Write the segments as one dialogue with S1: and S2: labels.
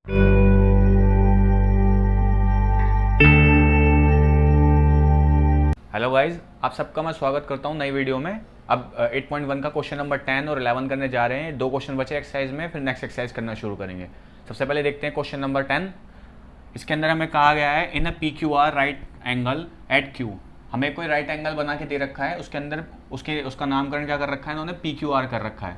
S1: Hello guys, आप सबका मैं स्वागत करता हूं नई वीडियो में। अब 8.1 का क्वेश्चन नंबर 10 और 11 करने जा रहे हैं। 2 क्वेश्चन बचे एक्सरसाइज में, फिर नेक्स्ट एक्सरसाइज करना शुरू करेंगे। सबसे पहले देखते हैं क्वेश्चन नंबर 10। इसके अंदर हमें कहा गया है in a PQR right angle at Q। हमें कोई राइट एंगल बना के दे रखा है, उसके अंदर उसका नामकरण क्या कर रखा है इन्होंने, PQR कर रखा है,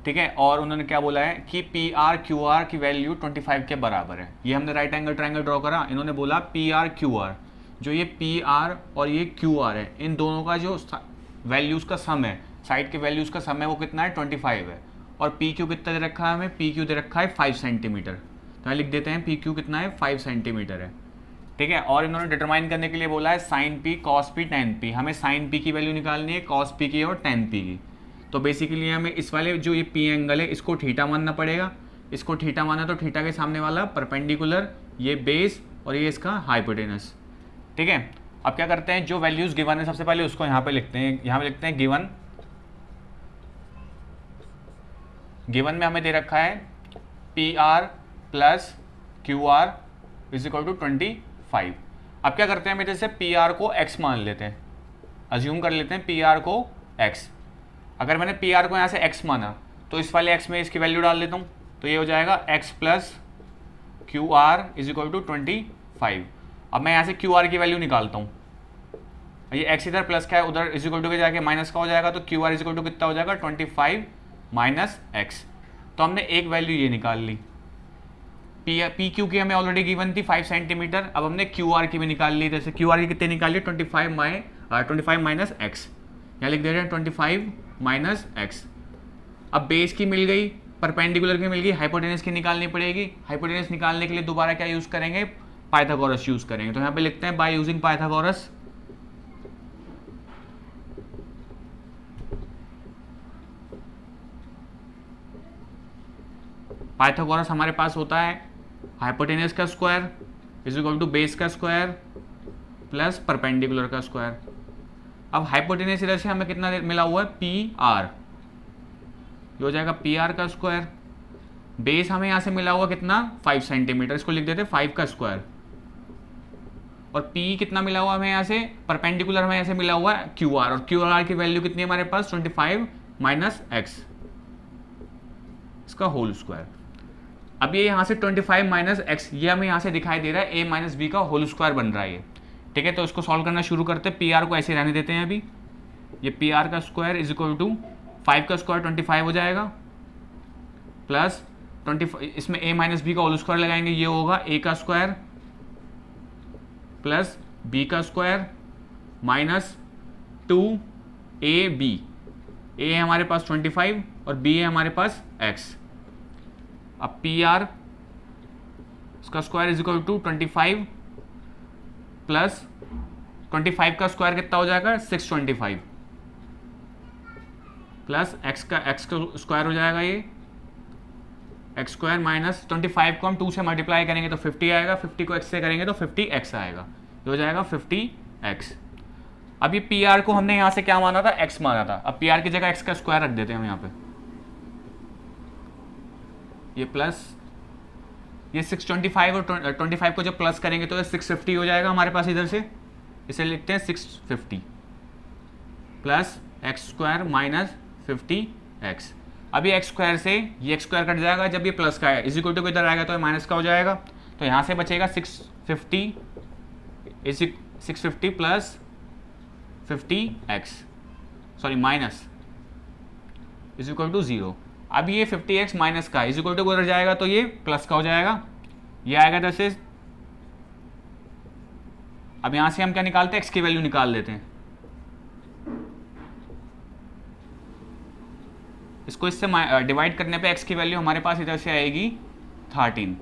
S1: ठीक है। और उन्होंने क्या बोला है कि PR QR की वैल्यू 25 के बराबर है। ये हमने राइट एंगल ट्रायंगल ड्रॉ करा, इन्होंने बोला PR QR, जो ये PR और ये QR है, इन दोनों का जो वैल्यूज़ का सम है, साइड के वैल्यूज़ का सम है, वो कितना है 25 है। और PQ कितना दे रखा है हमें, PQ दे रखा है 5 सेंटीमीटर। तो यहाँ लिख देते हैं PQ कितना है 5 सेंटीमीटर है, ठीक है। और इन्होंने डिटरमाइन करने के लिए बोला है sin P cos P tan P। हमें sin P की वैल्यू निकालनी है, cos P की और tan P की। तो बेसिकली हमें इस वाले जो ये P एंगल है इसको थीटा मानना पड़ेगा। इसको थीटा माना तो थीटा के सामने वाला परपेंडिकुलर, ये बेस और ये इसका हाइपोटेनस, ठीक है। अब क्या करते हैं, जो वैल्यूज गिवन है सबसे पहले उसको यहाँ पे लिखते हैं। यहाँ पे लिखते हैं गिवन में हमें दे रखा है PR plus QR is equal to 25। अब क्या करते हैं, हम जैसे PR को x मान लेते हैं, अज्यूम कर लेते हैं PR को x। अगर मैंने PR को यहाँ से x माना तो इस वाले x में इसकी वैल्यू डाल देता हूँ, तो ये हो जाएगा x plus QR is equal to 25। अब मैं यहाँ से QR की वैल्यू निकालता हूँ, ये x इधर प्लस का है, उधर इज इक्वल टू के जाके माइनस का हो जाएगा, तो QR इज इक्वल टू कितना हो जाएगा 25 माइनस x। तो हमने एक वैल्यू ये निकाल ली। PQ की हमें ऑलरेडी गिवन थी 5 सेंटीमीटर। अब हमने QR की भी निकाल ली। जैसे QR की कितनी निकाली, 25 माइनस x। यहाँ लिख दे रहे हैं 25 माइनस x। अब बेस की मिल गई, परपेंडिकुलर की मिल गई, हाइपोटेनस की निकालनी पड़ेगी। हाइपोटेनस निकालने के लिए दोबारा क्या यूज करेंगे, पाइथागोरस यूज करेंगे। तो यहाँ पे लिखते हैं बाय यूजिंग पाइथागोरस। पाइथागोरस हमारे पास होता है हाइपोटेनस का square is equal to base का स्क्वायर प्लस परपेंडिकुलर का स्क्वायर। अब हाइपोटेनस इधर से हमें कितना मिला हुआ है, PR, ये हो जाएगा PR का स्क्वायर। बेस हमें यहाँ से मिला हुआ कितना 5 सेंटीमीटर, इसको लिख देते 5 का स्क्वायर। और P कितना मिला हुआ हमें यहाँ से, परपेंडिकुलर हमें यहाँ से मिला हुआ है QR, और QR की वैल्यू कितनी है हमारे पास 25 माइनस x, इसका होल स्क्वायर। अब ये यहाँ से 25 माइनस x, ये हमें यहाँ से दिखाई दे रहा है a माइनस बी का होल स्क्वायर बन रहा है ये, ठीक है। तो इसको सॉल्व करना शुरू करते हैं। PR को ऐसे रहने देते हैं अभी। ये PR का स्क्वायर इज इक्वल टू 5 का स्क्वायर 25 हो जाएगा, प्लस 25, इसमें a माइनस बी का होल स्क्वायर लगाएंगे, ये होगा a का स्क्वायर प्लस b का स्क्वायर माइनस 2ab। a है हमारे पास 25 और b है हमारे पास x। अब PR इसका square is equal to 25 plus 25 का स्क्वायर कितना हो जाएगा 625 प्लस x का स्क्वायर हो जाएगा ये x स्क्वायर माइनस 25 को हम 2 से मल्टीप्लाई करेंगे तो 50 आएगा, 50 को x से करेंगे तो 50x आएगा, ये हो जाएगा 50x। अब ये PR को हमने यहाँ से क्या माना था, x माना था। अब PR की जगह x का स्क्वायर रख देते हैं हम यहाँ पे, ये प्लस ये 625 और 25 को जब प्लस करेंगे तो ये 650 हो जाएगा हमारे पास इधर से, इसे लिखते हैं 650 plus x square minus 50x। अब ये एक्स स्क्वायर से ये एक्स स्क्वायर कट जाएगा, जब ये प्लस का है इज इक्वल टू इधर आएगा तो ये माइनस का हो जाएगा, तो यहाँ से बचेगा 650 plus 50x sorry minus is equal to 0। अब ये 50x माइनस का इज इक्वल टू उधर जाएगा तो ये प्लस का हो जाएगा, ये आएगा जैसे। अब यहां से हम क्या निकालते हैं, x की वैल्यू निकाल लेते हैं। इसको इससे डिवाइड करने पे x की वैल्यू हमारे पास इधर से आएगी 13।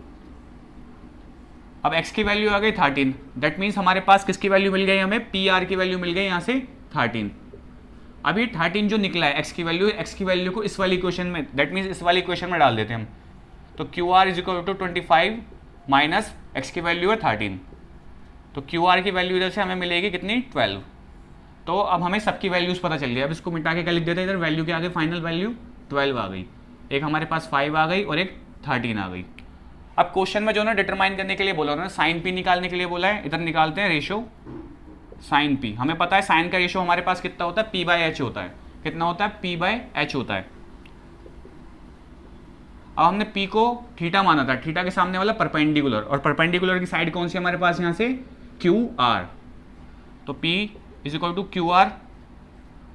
S1: अब x की वैल्यू आ गई 13, दैट मीन्स हमारे पास किसकी वैल्यू मिल गई, हमें PR की वैल्यू मिल गई यहाँ से 13। अब ये 13 जो निकला है x की वैल्यू को इस वाली इक्वेशन में, दैट मीन्स इस वाली इक्वेशन में डाल देते हैं हम। तो QR is equal to 25 minus x की वैल्यू है 13, तो QR की वैल्यू इधर से हमें मिलेगी कितनी 12। तो अब हमें सबकी वैल्यूज पता चल गई। अब इसको मिटा के क्या लिख देते हैं, इधर वैल्यू के आगे फाइनल वैल्यू 12 आ गई, एक हमारे पास 5 आ गई और एक 13 आ गई। अब क्वेश्चन में जो ना डिटरमाइन करने के लिए बोला उन्होंने साइन पी निकालने के लिए बोला है, इधर निकालते हैं रेशो साइन पी। हमें पता है साइन का रेशो हमारे पास कितना होता है, पी बाय एच होता है। कितना होता है, पी बाय एच होता है। अब हमने पी को थीटा माना था, थीटा के सामने वाला परपेंडिकुलर, और परपेंडिकुलर की साइड कौन सी हमारे पास यहां से, क्यू आर। तो P is equal to Q R,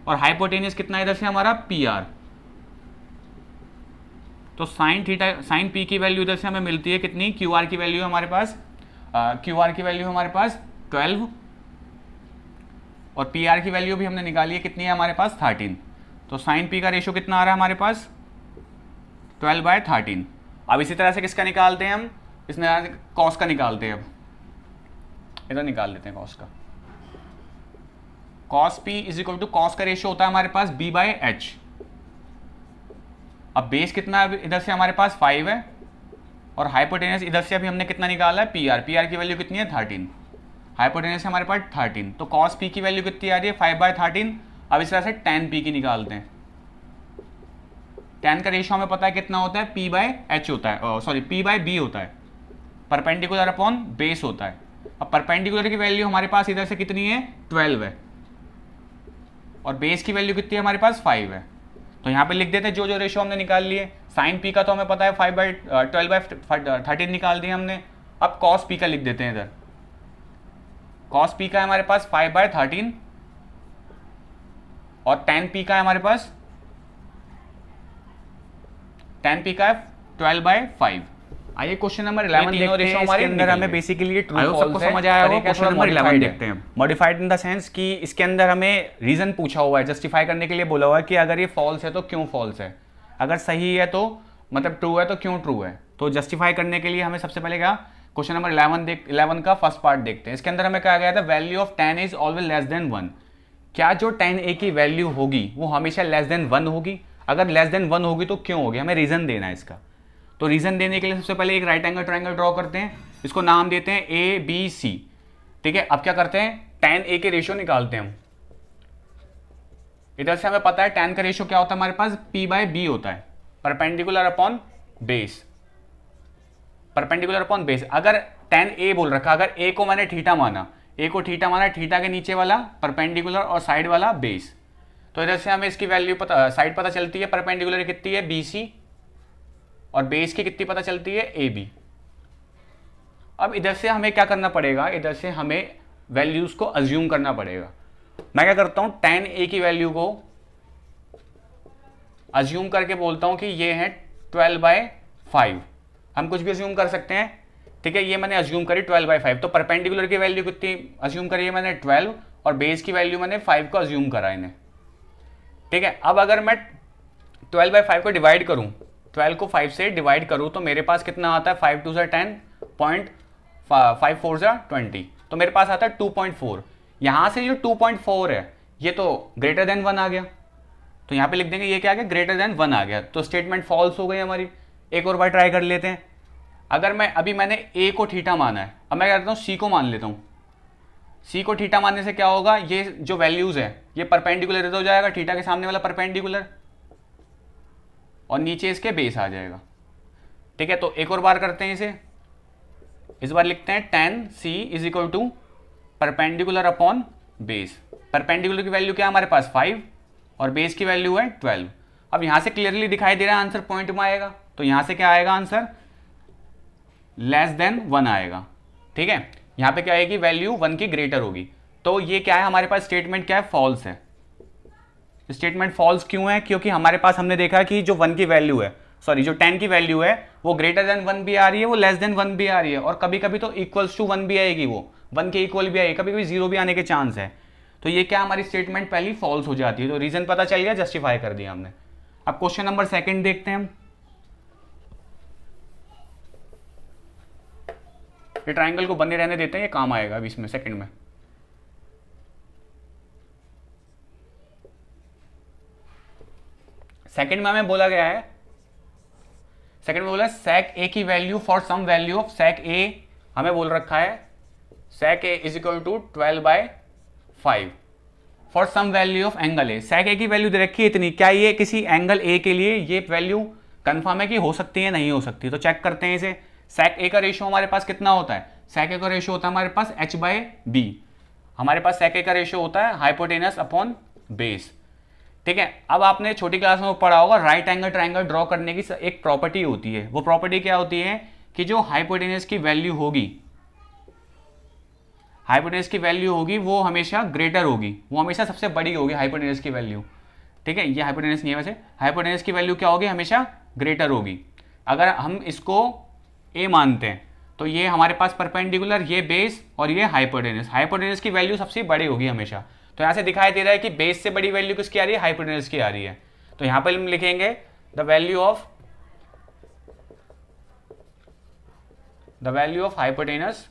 S1: और हाइपोटेनियस कितना है इधर से हमारा, पी आर। तो साइन थीटा साइन पी की वैल्यू इधर से हमें मिलती है कितनी, क्यू आर की वैल्यू हमारे पास, क्यू आर की वैल्यू हमारे पास 12, और पी आर की वैल्यू भी हमने निकाली है, कितनी है हमारे पास 13। तो साइन पी का रेशियो कितना आ रहा है हमारे पास, 12/13। अब इसी तरह से किसका निकालते हैं हम, इसमें कॉस का निकालते हैं। अब इधर निकाल लेते हैं कॉस का। Cos P is equal to, cos का रेशियो होता है हमारे पास बी बाय एच। अब बेस कितना है इधर से हमारे पास 5 है, और हाइपोटेनियस इधर से अभी हमने कितना निकाला है, पी आर। पी आर की वैल्यू कितनी है 13, हाइपोटेनियस हमारे पास 13। तो कॉस पी की वैल्यू कितनी आ रही है 5/13। अब इस तरह से tan पी की निकालते हैं। tan का रेशियो हमें पता है कितना होता है, p बाय एच होता है, सॉरी p बाय b होता है, परपेंडिकुलर अपॉन बेस होता है। अब परपेंडिकुलर की वैल्यू हमारे पास इधर से कितनी है, 12 है, और बेस की वैल्यू कितनी है हमारे पास 5 है। तो यहाँ पे लिख देते हैं जो जो रेशियो हमने निकाल लिए। साइन पी का तो हमें पता है 5/12/13 निकाल दिया हमने। अब कॉस पी का लिख देते हैं इधर। कॉस पी का है हमारे पास 5/13, और tan पी का है हमारे पास, tan पी का है 12/5। आइए क्वेश्चन नंबर 11 देखते हैं। इसके अंदर हमें बेसिकली ट्रू फॉल्स सबको समझ आया होगा। क्वेश्चन नंबर 11 देखते हैं। मॉडिफाइड इन द सेंस कि इसके अंदर हमें रीजन पूछा हुआ है, जस्टिफाई करने के लिए बोला हुआ है कि अगर ये फॉल्स है तो क्यों फॉल्स है, अगर सही है तो मतलब ट्रू है तो क्यों ट्रू है। तो जस्टिफाई करने के लिए हमें सबसे पहले क्या, क्वेश्चन नंबर 11 का फर्स्ट पार्ट देखते हैं। इसके अंदर हमें कहा गया था value of tan is always less than 1। क्या जो tan a की वैल्यू होगी वो हमेशा लेस देन 1 होगी, अगर लेस देन 1 होगी तो क्यों होगी, हमें रीजन देना है इसका। तो रीजन देने के लिए सबसे पहले एक राइट एंगल ट्रायंगल ड्रॉ करते हैं, इसको नाम देते हैं ABC। ठीक है, अब क्या करते हैं, tan a के रेशियो निकालते हैं हम। इधर से हमें पता है tan का रेशियो क्या होता है हमारे पास, p/b होता है, perpendicular upon base, perpendicular upon base. अगर tan a बोल रखा, अगर a को मैंने थीटा माना, a को थीटा माना, थीटा के नीचे वाला परपेंडिकुलर और साइड वाला बेस। तो इधर से हमें इसकी वैल्यू पता, साइड पता चलती है, परपेंडिकुलर कितनी है BC, और बेस की कितनी पता चलती है AB। अब इधर से हमें क्या करना पड़ेगा, इधर से हमें वैल्यूज को अज्यूम करना पड़ेगा। मैं क्या करता हूं, tan a की वैल्यू को अज्यूम करके बोलता हूं कि ये है 12/5। हम कुछ भी अज्यूम कर सकते हैं, ठीक है। ये मैंने अज्यूम करी 12/5। तो परपेंडिकुलर की वैल्यू कितनी अज्यूम करी है मैंने 12, और बेस की वैल्यू मैंने 5 को अज्यूम करा इन्हें, ठीक है। अब अगर मैं 12/5 को डिवाइड करूं, 12 को 5 से डिवाइड करूं, तो मेरे पास कितना आता है, 5 2 ज़ा 10, 5 4 ज़ा 20, तो मेरे पास आता है 2.4। यहां से जो 2.4 है ये तो ग्रेटर देन 1 आ गया, तो यहां पे लिख देंगे ये क्या आ गया, ग्रेटर देन 1 आ गया। तो स्टेटमेंट फॉल्स हो गई हमारी। एक और बार ट्राई कर लेते हैं। अगर मैं अभी मैंने a को थीटा माना है, अब मैं करता हूँ c को मान लेता हूँ। c को थीटा मानने से क्या होगा, ये जो वैल्यूज है ये परपेंडिकुलर हो जाएगा, थीटा के सामने वाला परपेंडिकुलर, और नीचे इसके बेस आ जाएगा, ठीक है। तो एक और बार करते हैं इसे, इस बार लिखते हैं tan c is equal to perpendicular upon base. Perpendicular की वैल्यू क्या है हमारे पास 5, और बेस की वैल्यू है 12। अब यहां से क्लियरली दिखाई दे रहा है आंसर पॉइंट में आएगा, तो यहां से क्या आएगा आंसर, लेस देन 1 आएगा, ठीक है। यहां पे क्या आएगी, वैल्यू 1 की ग्रेटर होगी। तो ये क्या है हमारे पास, स्टेटमेंट क्या है, फॉल्स है। स्टेटमेंट फॉल्स क्यों है, क्योंकि हमारे पास हमने देखा कि जो 1 की वैल्यू है, सॉरी जो 10 की वैल्यू है वो ग्रेटर देन 1 भी आ रही है, वो लेस देन 1 भी आ रही है, और कभी कभी तो इक्वल्स टू 1 भी आएगी, वो 1 के इक्वल भी आएगी, कभी कभी 0 भी आने के चांस है। तो ये क्या हमारी स्टेटमेंट पहली फॉल्स हो जाती है। तो रीजन पता चल गया, जस्टिफाई कर दिया हमने। अब क्वेश्चन नंबर 2 देखते हैं हम। ये ट्रायंगल को बने रहने देते हैं, ये काम आएगा अभी इसमें सेकंड में। सेकंड में हमें बोला गया है, सेकंड में बोला sec a की value for some value of sec a, हमें बोल रखा है sec a is equal to 12/5 for some value of angle a। sec a की वैल्यू दे रखी है इतनी, क्या ये किसी एंगल a के लिए ये वैल्यू कंफर्म है कि हो सकती है, नहीं हो सकती। तो चेक करते हैं इसे। sec a का रेशियो हमारे पास कितना होता है, sec a का रेशियो होता है हमारे पास h/b, हमारे पास sec a का रेशियो होता है हाइपोटेनस अपॉन बेस। ठीक है, अब आपने छोटी क्लास में पढ़ा होगा राइट एंगल ट्राइंगल ड्रॉ करने की एक प्रॉपर्टी होती है। वो प्रॉपर्टी क्या होती है कि जो हाइपोटेनस की वैल्यू होगी, हाइपोटेनस की वैल्यू होगी वो हमेशा ग्रेटर होगी, वो हमेशा सबसे बड़ी होगी हाइपोटेनस की वैल्यू। ठीक है, ये हाइपोटेनस नहीं है वैसे, हाइपोटेनस की वैल्यू क्या होगी, हमेशा ग्रेटर होगी। अगर हम इसको a मानते हैं तो ये हमारे पास परपेंडिकुलर, ये बेस और ये हाइपोटेनस, हाइपोटेनस की वैल्यू सबसे बड़ी होगी हमेशा। तो यहां से दिखाई दे रहा है कि बेस से बड़ी वैल्यू किसकी आ रही है, हाइपोटेनस की आ रही है। तो यहां पर हम लिखेंगे the value of hypotenuse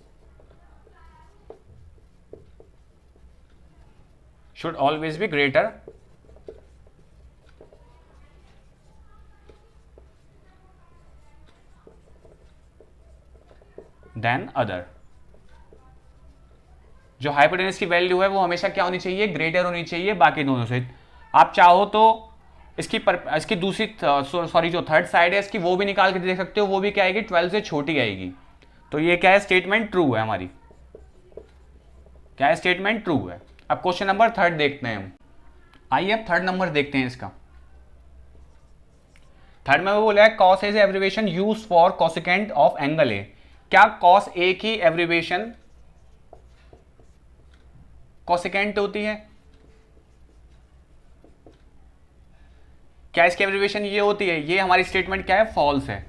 S1: should always be greater than other। जो हाइपोटेनस की वैल्यू है वो हमेशा क्या होनी चाहिए, ग्रेटर होनी चाहिए बाकी दोनों से। आप चाहो तो इसकी दूसरी सॉरी जो थर्ड साइड है इसकी वो भी निकाल के देख सकते हो, वो भी क्या आएगी, 12 से छोटी आएगी। तो ये क्या है, स्टेटमेंट ट्रू है हमारी, क्या है, स्टेटमेंट ट्रू है। अब क्वेश्चन नंबर 3 देखते हैं हम। आइए अब 3 नंबर देखते हैं इसका। 3 में वो बोला है cos is abbreviation use for cosecant of angle A. क्या कॉस ए की एब्रिविएशन कोसेकेंट होती है? क्या इसकी एब्रिविएशन ये होती है? ये हमारी स्टेटमेंट क्या है, फॉल्स है।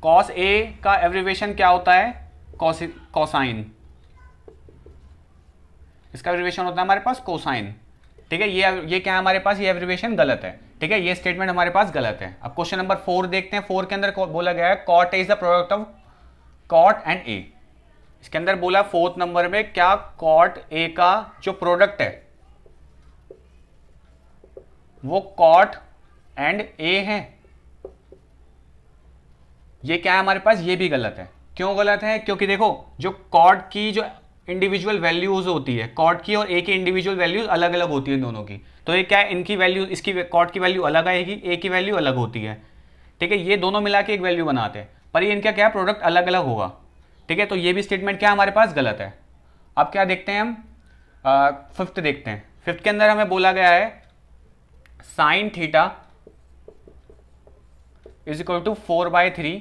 S1: कॉस ए का एब्रिविएशन क्या होता है, कोसाइन। इसका एब्रिविएशन होता है हमारे पास कोसाइन। ठीक है, ये क्या है हमारे पास, ये एब्रिविएशन गलत है। ठीक है, ये स्टेटमेंट हमारे पास गलत है। अब क्वेश्चन नंबर 4 देखते हैं। 4 के अंदर बोला गया है cot A is the product of cot and A. इसके अंदर बोला 4th नंबर में, क्या कॉट ए का जो प्रोडक्ट है वो कॉट एंड ए है? ये क्या है हमारे पास, ये भी गलत है। क्यों गलत है? क्योंकि देखो जो कॉट की जो इंडिविजुअल वैल्यूज होती है, कॉट की और ए की इंडिविजुअल वैल्यूज अलग अलग होती है दोनों की। तो ये क्या है, इनकी वैल्यू, इसकी कॉट की वैल्यू अलग आएगी, ए की वैल्यू अलग होती है। ठीक है, ये दोनों मिला के एक वैल्यू बनाते हैं, पर ये इनका क्या प्रोडक्ट अलग अलग होगा। ठीक है, तो ये भी स्टेटमेंट क्या हमारे पास गलत है। अब क्या देखते हैं हम, 5th देखते हैं। 5th के अंदर हमें बोला गया है sine theta is equal to 4/3।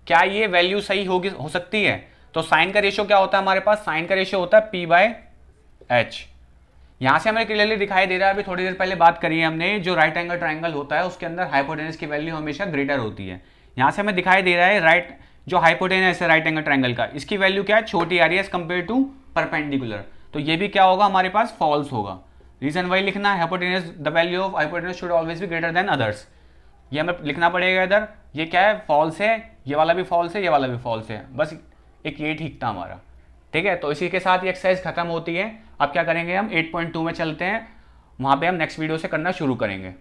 S1: क्या ये वैल्यू सही हो सकती है? तो साइन का रेशियो क्या होता है हमारे पास, साइन का रेशियो होता है p/h। यहां से हमें क्लियरली दिखाई दे रहा है, अभी थोड़ी देर पहले बात करी है हमने, जो राइट एंगल ट्राइंगल होता है उसके अंदर हाइपोटेनस की वैल्यू हमेशा ग्रेटर होती है। यहां से हमें दिखाई दे रहा है जो हाइपोटेनस है राइट एंगल ट्राइंगल का, इसकी वैल्यू क्या है, छोटी आ रही है एज कंपेयर टू परपेंडिकुलर। तो ये भी क्या होगा हमारे पास, फॉल्स होगा। रीजन वही लिखना है, hypotenuse the value of hypotenuse should always be greater than others. ये हमें लिखना पड़ेगा इधर। ये क्या है, फॉल्स है, ये वाला भी फॉल्स है, ये वाला भी फॉल्स है, बस एक ये ठीक था हमारा। ठीक है, तो इसी के साथ ये एक्सरसाइज खत्म होती है। अब क्या करेंगे, हम 8.2 में चलते हैं, वहां पे हम नेक्स्ट वीडियो से करना शुरू करेंगे।